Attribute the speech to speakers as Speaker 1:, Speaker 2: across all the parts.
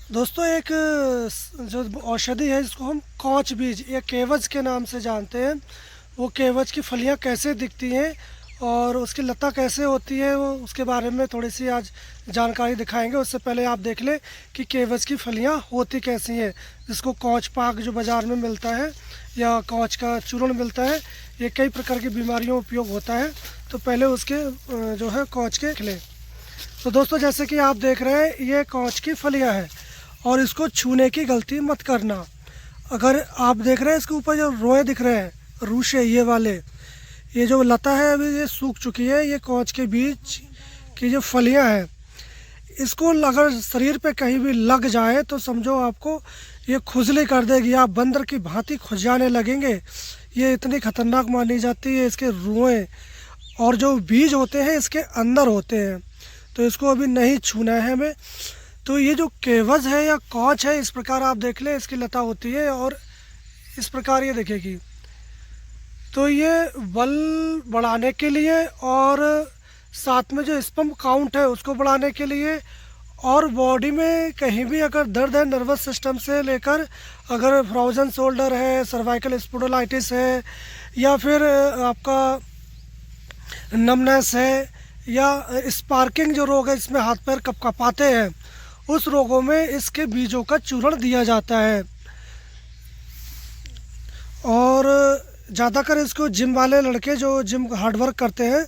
Speaker 1: दोस्तों एक जो औषधि है जिसको हम कॉच बीज या केवज के नाम से जानते हैं। वो केवज की फलियां कैसे दिखती हैं और उसकी लता कैसे होती है, वो उसके बारे में थोड़ी सी आज जानकारी दिखाएंगे। उससे पहले आप देख लें कि केवज की फलियां होती कैसी हैं। जिसको कॉच पाक जो बाज़ार में मिलता है या कॉच का चूर्ण मिलता है, ये कई प्रकार की बीमारियों में उपयोग होता है। तो पहले उसके जो है कॉच के लें। तो दोस्तों जैसे कि आप देख रहे हैं, ये कॉच की फलियां हैं और इसको छूने की गलती मत करना। अगर आप देख रहे हैं इसके ऊपर जो रोए दिख रहे हैं, रूशे ये वाले, ये जो लता है अभी ये सूख चुकी है। ये कॉच के बीज की जो फलियां हैं, इसको अगर शरीर पे कहीं भी लग जाए तो समझो आपको ये खुजली कर देगी, आप बंदर की भांति खुजाने लगेंगे। ये इतनी खतरनाक मानी जाती है। इसके रुएं और जो बीज होते हैं इसके अंदर होते हैं, तो इसको अभी नहीं छूना है हमें। तो ये जो केवज है या कॉच है, इस प्रकार आप देख लें इसकी लता होती है और इस प्रकार ये दिखेगी। तो ये बल बढ़ाने के लिए और साथ में जो स्पर्म काउंट है उसको बढ़ाने के लिए, और बॉडी में कहीं भी अगर दर्द है नर्वस सिस्टम से लेकर, अगर फ्रोजन शोल्डर है, सर्वाइकल स्पोंडिलाइटिस है, या फिर आपका नमनेस है, या स्पार्किंग जो रोग है इसमें हाथ पैर कपकपाते हैं, उस रोगों में इसके बीजों का चूर्ण दिया जाता है। और ज़्यादातर इसको जिम वाले लड़के जो जिम हार्डवर्क करते हैं,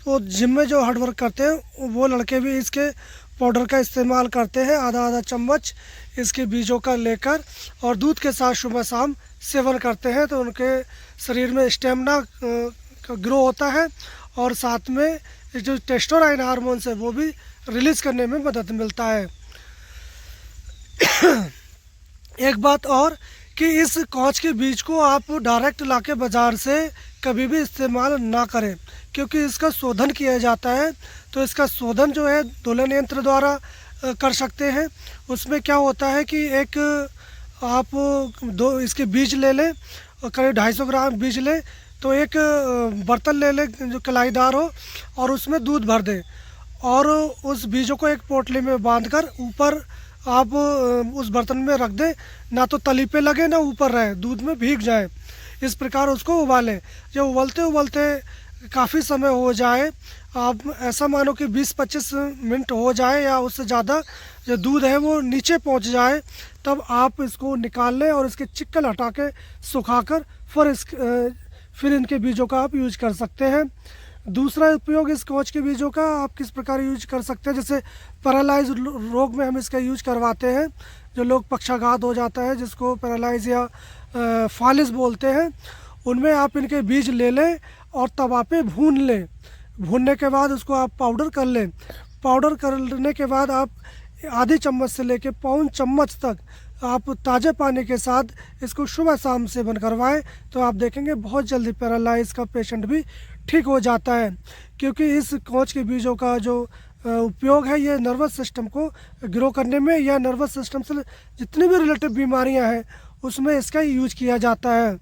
Speaker 1: तो जिम में जो हार्डवर्क करते हैं वो लड़के भी इसके पाउडर का इस्तेमाल करते हैं। आधा आधा चम्मच इसके बीजों का लेकर और दूध के साथ सुबह शाम सेवन करते हैं, तो उनके शरीर में स्टेमिना का ग्रो होता है और साथ में जो टेस्टोस्टेरोन हार्मोन्स है वो भी रिलीज़ करने में मदद मिलता है। एक बात और कि इस कॉच के बीज को आप डायरेक्ट लाके बाज़ार से कभी भी इस्तेमाल ना करें, क्योंकि इसका शोधन किया जाता है। तो इसका शोधन जो है दोलन यंत्र द्वारा कर सकते हैं। उसमें क्या होता है कि एक आप दो इसके बीज ले लें, करीब 250 ग्राम बीज लें, तो एक बर्तन ले लें जो कलाईदार हो और उसमें दूध भर दें और उस बीजों को एक पोटली में बांधकर ऊपर आप उस बर्तन में रख दें, ना तो तली पे लगे ना ऊपर रहे, दूध में भीग जाए। इस प्रकार उसको उबालें। जब उबलते उबलते काफ़ी समय हो जाए, आप ऐसा मानो कि 20-25 मिनट हो जाए या उससे ज़्यादा, जो दूध है वो नीचे पहुंच जाए, तब आप इसको निकाल लें और इसके चिक्कल हटा के सुखाकर फिर इनके बीजों का आप यूज कर सकते हैं। दूसरा उपयोग इस कॉच के बीजों का आप किस प्रकार यूज कर सकते हैं, जैसे पैरालाइज रोग में हम इसका यूज करवाते हैं। जो लोग पक्षाघात हो जाता है, जिसको पैरालाइज या फालिस बोलते हैं, उनमें आप इनके बीज ले लें और तवा पे भून लें। भूनने के बाद उसको आप पाउडर कर लें। पाउडर करने के बाद आप आधी चम्मच से लेकर पौन चम्मच तक आप ताज़े पानी के साथ इसको सुबह शाम सेवन करवाएं, तो आप देखेंगे बहुत जल्दी पैरालाइज का पेशेंट भी ठीक हो जाता है। क्योंकि इस कॉच के बीजों का जो उपयोग है, ये नर्वस सिस्टम को ग्रो करने में या नर्वस सिस्टम से जितनी भी रिलेटेड बीमारियां हैं उसमें इसका यूज किया जाता है।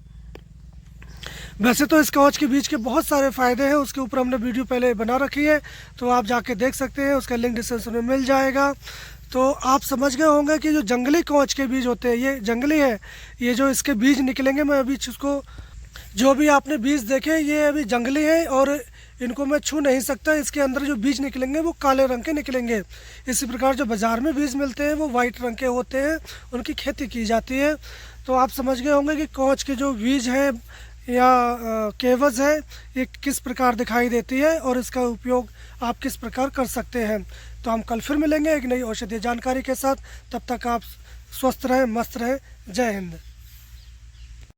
Speaker 1: वैसे तो इस कॉच के बीज के बहुत सारे फ़ायदे हैं, उसके ऊपर हमने वीडियो पहले बना रखी है, तो आप जाके देख सकते हैं, उसका लिंक डिस्क्रिप्शन में मिल जाएगा। तो आप समझ गए होंगे कि जो जंगली कॉच के बीज होते हैं ये जंगली है। ये जो इसके बीज निकलेंगे, मैं अभी इसको जो भी आपने बीज देखे ये अभी जंगली है और इनको मैं छू नहीं सकता। इसके अंदर जो बीज निकलेंगे वो काले रंग के निकलेंगे। इसी प्रकार जो बाज़ार में बीज मिलते हैं वो वाइट रंग के होते हैं, उनकी खेती की जाती है। तो आप समझ गए होंगे कि कॉच के जो बीज हैं या केवज है ये किस प्रकार दिखाई देती है और इसका उपयोग आप किस प्रकार कर सकते हैं। तो हम कल फिर मिलेंगे एक नई औषधीय जानकारी के साथ। तब तक आप स्वस्थ रहें, मस्त रहें। जय हिंद।